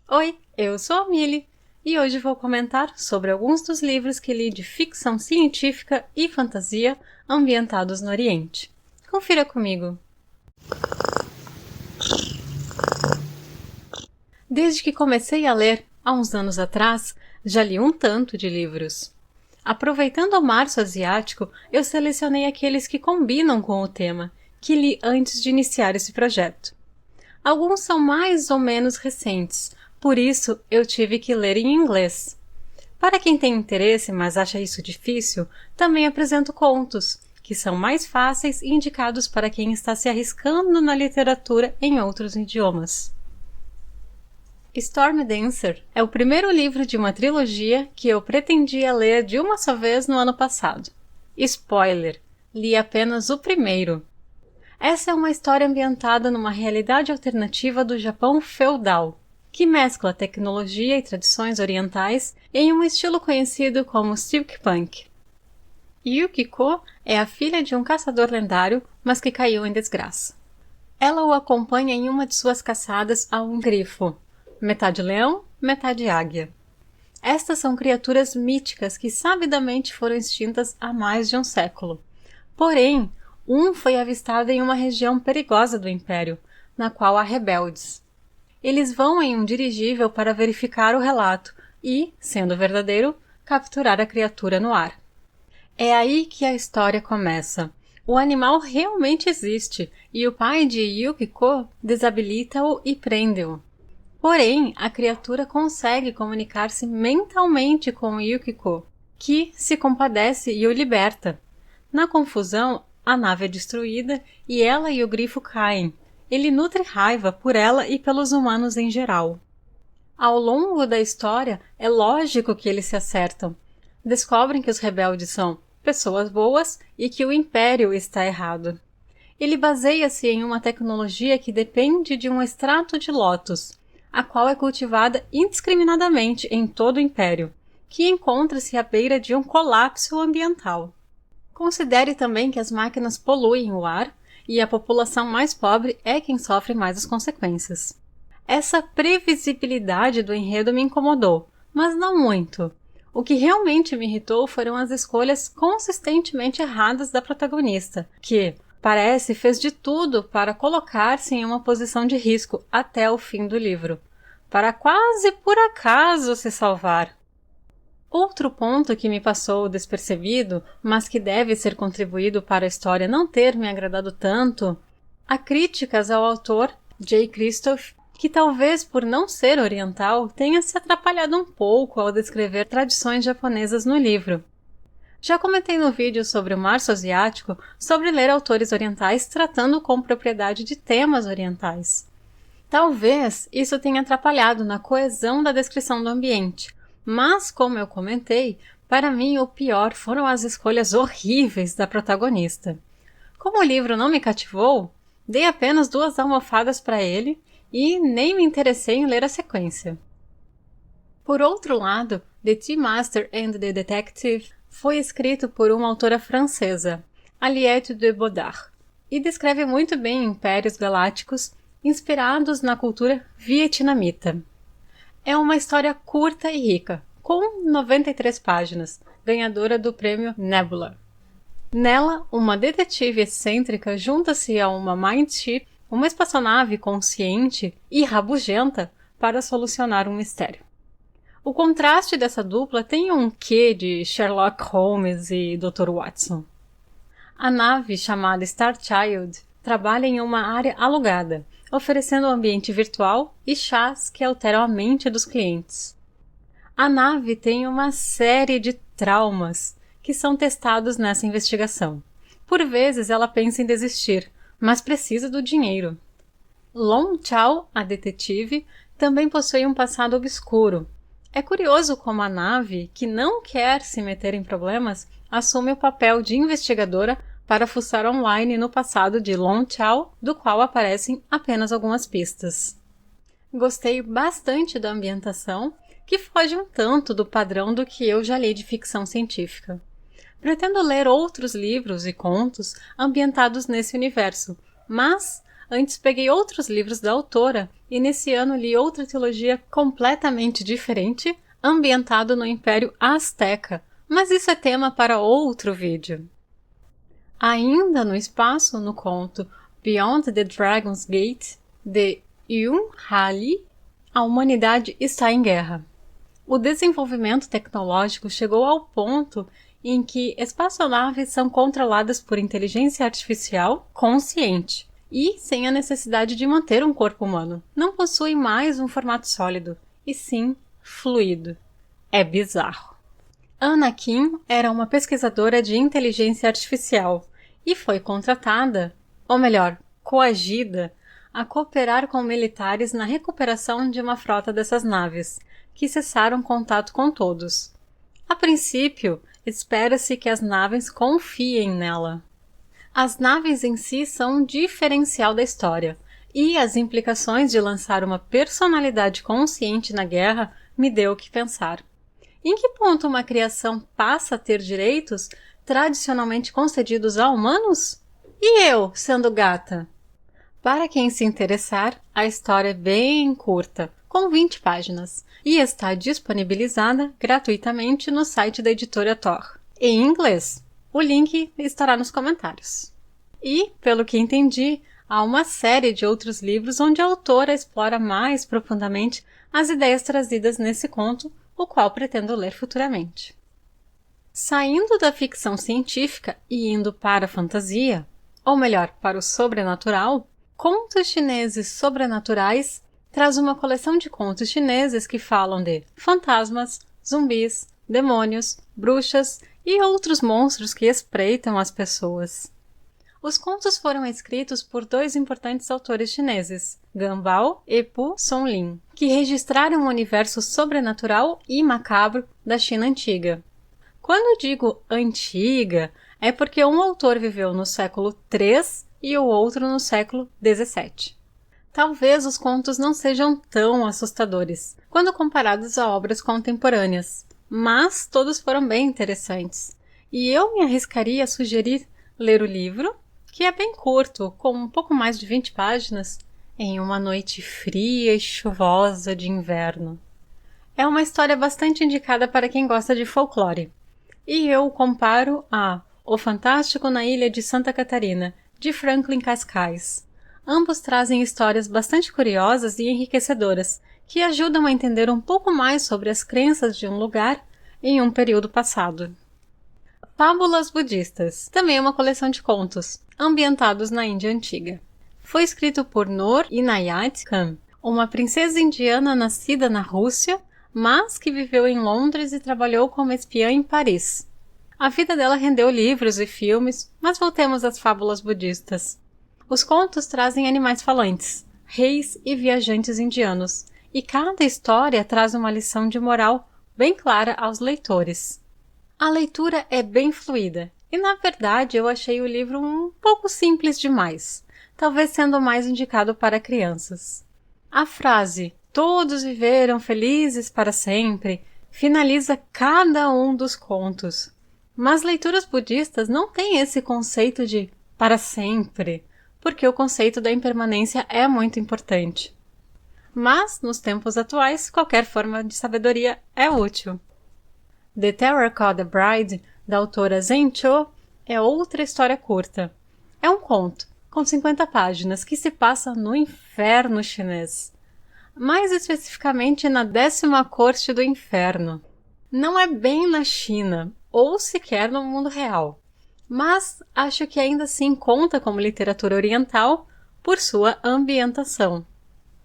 Oi, eu sou a Mili e hoje vou comentar sobre alguns dos livros que li de ficção científica e fantasia ambientados no Oriente. Confira comigo! Desde que comecei a ler, há uns anos atrás, já li um tanto de livros. Aproveitando o março asiático, eu selecionei aqueles que combinam com o tema, que li antes de iniciar esse projeto. Alguns são mais ou menos recentes, por isso eu tive que ler em inglês. Para quem tem interesse, mas acha isso difícil, também apresento contos, que são mais fáceis e indicados para quem está se arriscando na literatura em outros idiomas. Storm Dancer é o primeiro livro de uma trilogia que eu pretendia ler de uma só vez no ano passado. Spoiler! Li apenas o primeiro. Essa é uma história ambientada numa realidade alternativa do Japão feudal, que mescla tecnologia e tradições orientais em um estilo conhecido como steampunk. Yukiko é a filha de um caçador lendário, mas que caiu em desgraça. Ela o acompanha em uma de suas caçadas a um grifo, metade leão, metade águia. Estas são criaturas míticas que sabidamente foram extintas há mais de um século. Porém, um foi avistado em uma região perigosa do Império, na qual há rebeldes. Eles vão em um dirigível para verificar o relato e, sendo verdadeiro, capturar a criatura no ar. É aí que a história começa. O animal realmente existe e o pai de Yukiko desabilita-o e prende-o. Porém, a criatura consegue comunicar-se mentalmente com Yukiko, que se compadece e o liberta. Na confusão, a nave é destruída e ela e o grifo caem. Ele nutre raiva por ela e pelos humanos em geral. Ao longo da história, é lógico que eles se acertam. Descobrem que os rebeldes são pessoas boas e que o Império está errado. Ele baseia-se em uma tecnologia que depende de um extrato de lótus, a qual é cultivada indiscriminadamente em todo o Império, que encontra-se à beira de um colapso ambiental. Considere também que as máquinas poluem o ar e a população mais pobre é quem sofre mais as consequências. Essa previsibilidade do enredo me incomodou, mas não muito. O que realmente me irritou foram as escolhas consistentemente erradas da protagonista, que, parece, fez de tudo para colocar-se em uma posição de risco até o fim do livro, para quase por acaso se salvar. Outro ponto que me passou despercebido, mas que deve ser contribuído para a história não ter me agradado tanto, há críticas ao autor J. Christoph, que talvez por não ser oriental tenha se atrapalhado um pouco ao descrever tradições japonesas no livro. Já comentei no vídeo sobre o Março Asiático sobre ler autores orientais tratando com propriedade de temas orientais. Talvez isso tenha atrapalhado na coesão da descrição do ambiente, mas, como eu comentei, para mim o pior foram as escolhas horríveis da protagonista. Como o livro não me cativou, dei apenas 2 almofadas para ele e nem me interessei em ler a sequência. Por outro lado, The Tea Master and the Detective foi escrito por uma autora francesa, Aliette de Bodard, e descreve muito bem impérios galácticos inspirados na cultura vietnamita. É uma história curta e rica, com 93 páginas, ganhadora do prêmio Nebula. Nela, uma detetive excêntrica junta-se a uma Mind Ship, uma espaçonave consciente e rabugenta, para solucionar um mistério. O contraste dessa dupla tem um quê de Sherlock Holmes e Dr. Watson. A nave, chamada Starchild, trabalha em uma área alugada, oferecendo um ambiente virtual e chás que alteram a mente dos clientes. A nave tem uma série de traumas que são testados nessa investigação. Por vezes ela pensa em desistir, mas precisa do dinheiro. Long Chao, a detetive, também possui um passado obscuro. É curioso como a nave, que não quer se meter em problemas, assume o papel de investigadora para fuçar online no passado de Long Chao, do qual aparecem apenas algumas pistas. Gostei bastante da ambientação, que foge um tanto do padrão do que eu já li de ficção científica. Pretendo ler outros livros e contos ambientados nesse universo, mas Antes peguei outros livros da autora e nesse ano li outra trilogia completamente diferente, ambientado no Império Azteca, mas isso é tema para outro vídeo. Ainda no espaço, no conto Beyond the Dragon's Gate, de Yun Ha Lee, a humanidade está em guerra. O desenvolvimento tecnológico chegou ao ponto em que espaçonaves são controladas por inteligência artificial consciente e sem a necessidade de manter um corpo humano. Não possuem mais um formato sólido, e sim fluido. É bizarro. Anakin era uma pesquisadora de inteligência artificial e foi contratada, ou melhor, coagida, a cooperar com militares na recuperação de uma frota dessas naves, que cessaram contato com todos. A princípio, espera-se que as naves confiem nela. As naves em si são um diferencial da história, e as implicações de lançar uma personalidade consciente na guerra me deu o que pensar. Em que ponto uma criação passa a ter direitos tradicionalmente concedidos a humanos? E eu, sendo gata? Para quem se interessar, a história é bem curta, com 20 páginas, e está disponibilizada gratuitamente no site da editora Tor, em inglês. O link estará nos comentários. E, pelo que entendi, há uma série de outros livros onde a autora explora mais profundamente as ideias trazidas nesse conto, o qual pretendo ler futuramente. Saindo da ficção científica e indo para a fantasia, ou melhor, para o sobrenatural, Contos Chineses Sobrenaturais traz uma coleção de contos chineses que falam de fantasmas, zumbis, demônios, bruxas e outros monstros que espreitam as pessoas. Os contos foram escritos por dois importantes autores chineses, Gan Bao e Pu Sonlin, que registraram o universo sobrenatural e macabro da China antiga. Quando digo antiga, é porque um autor viveu no século III e o outro no século XVII. Talvez os contos não sejam tão assustadores quando comparados a obras contemporâneas, mas todos foram bem interessantes. E eu me arriscaria a sugerir ler o livro, que é bem curto, com um pouco mais de 20 páginas, em uma noite fria e chuvosa de inverno. É uma história bastante indicada para quem gosta de folclore. E eu comparo a O Fantástico na Ilha de Santa Catarina, de Franklin Cascais. Ambos trazem histórias bastante curiosas e enriquecedoras, que ajudam a entender um pouco mais sobre as crenças de um lugar em um período passado. Fábulas Budistas, também é uma coleção de contos, ambientados na Índia Antiga. Foi escrito por Noor Inayat Khan, uma princesa indiana nascida na Rússia, mas que viveu em Londres e trabalhou como espiã em Paris. A vida dela rendeu livros e filmes, mas voltemos às fábulas budistas. Os contos trazem animais falantes, reis e viajantes indianos, e cada história traz uma lição de moral bem clara aos leitores. A leitura é bem fluida, e na verdade eu achei o livro um pouco simples demais, talvez sendo mais indicado para crianças. A frase "Todos viveram felizes para sempre" finaliza cada um dos contos. Mas leituras budistas não têm esse conceito de para sempre, porque o conceito da impermanência é muito importante. Mas, nos tempos atuais, qualquer forma de sabedoria é útil. The Terracotta Bride, da autora Zhen Cho, é outra história curta. É um conto, com 50 páginas, que se passa no inferno chinês. Mais especificamente na 10ª corte do inferno. Não é bem na China, ou sequer no mundo real, mas acho que ainda assim conta como literatura oriental por sua ambientação.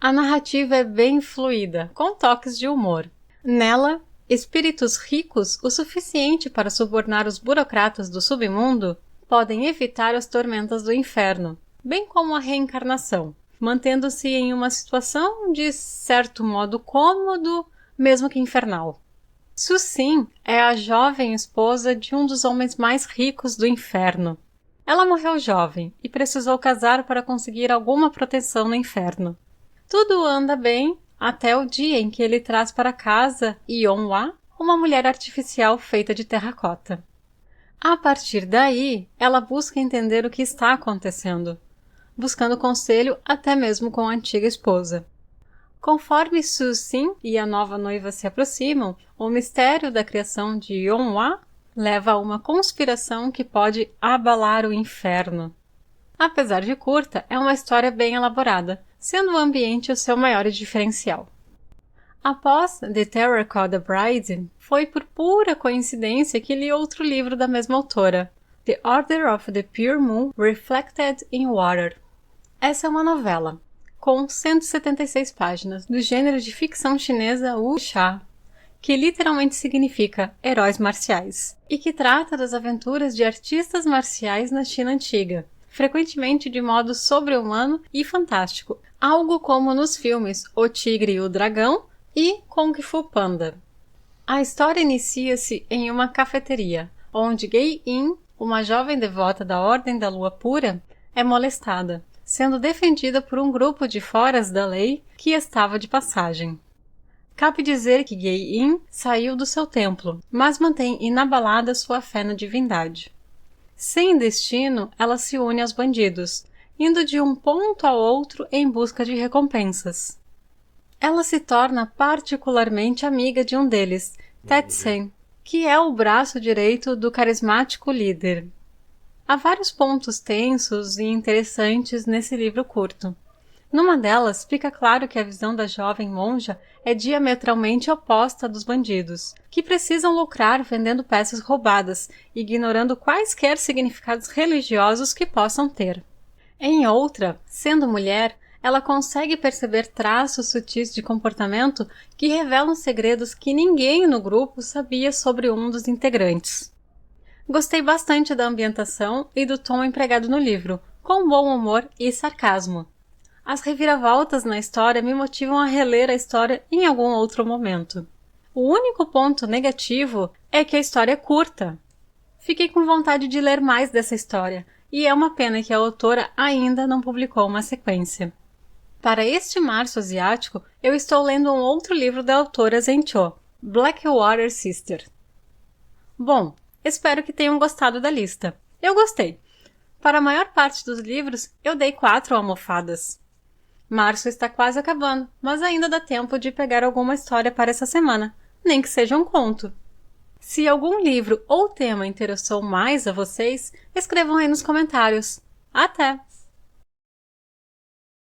A narrativa é bem fluida, com toques de humor. Nela, espíritos ricos o suficiente para subornar os burocratas do submundo podem evitar as tormentas do inferno, bem como a reencarnação, mantendo-se em uma situação de certo modo cômodo, mesmo que infernal. Susim é a jovem esposa de um dos homens mais ricos do inferno. Ela morreu jovem e precisou casar para conseguir alguma proteção no inferno. Tudo anda bem até o dia em que ele traz para casa Yonhwa, uma mulher artificial feita de terracota. A partir daí, ela busca entender o que está acontecendo. buscando conselho até mesmo com a antiga esposa. Conforme Su Xin e a nova noiva se aproximam, o mistério da criação de Yonhua leva a uma conspiração que pode abalar o inferno. Apesar de curta, é uma história bem elaborada, sendo o ambiente o seu maior diferencial. Após The Terracotta Bride, foi por pura coincidência que li outro livro da mesma autora, The Order of the Pure Moon Reflected in Water. Essa é uma novela, com 176 páginas, do gênero de ficção chinesa wuxia, que literalmente significa heróis marciais, e que trata das aventuras de artistas marciais na China antiga, frequentemente de modo sobre-humano e fantástico, algo como nos filmes O Tigre e o Dragão e Kung Fu Panda. A história inicia-se em uma cafeteria, onde Gei Yin, uma jovem devota da Ordem da Lua Pura, é molestada, sendo defendida por um grupo de foras da lei que estava de passagem. Cabe dizer que Gei Yin saiu do seu templo, mas mantém inabalada sua fé na divindade. Sem destino, ela se une aos bandidos, indo de um ponto ao outro em busca de recompensas. Ela se torna particularmente amiga de um deles, Tetsen, que é o braço direito do carismático líder. Há vários pontos tensos e interessantes nesse livro curto. Numa delas, fica claro que a visão da jovem monja é diametralmente oposta à dos bandidos, que precisam lucrar vendendo peças roubadas, ignorando quaisquer significados religiosos que possam ter. Em outra, sendo mulher, ela consegue perceber traços sutis de comportamento que revelam segredos que ninguém no grupo sabia sobre um dos integrantes. Gostei bastante da ambientação e do tom empregado no livro, com bom humor e sarcasmo. As reviravoltas na história me motivam a reler a história em algum outro momento. O único ponto negativo é que a história é curta. Fiquei com vontade de ler mais dessa história, e é uma pena que a autora ainda não publicou uma sequência. Para este março asiático, eu estou lendo um outro livro da autora Zhen Cho, Blackwater Sister. Bom, espero que tenham gostado da lista. Eu gostei. Para a maior parte dos livros, eu dei 4 almofadas. Março está quase acabando, mas ainda dá tempo de pegar alguma história para essa semana, nem que seja um conto. Se algum livro ou tema interessou mais a vocês, escrevam aí nos comentários. Até!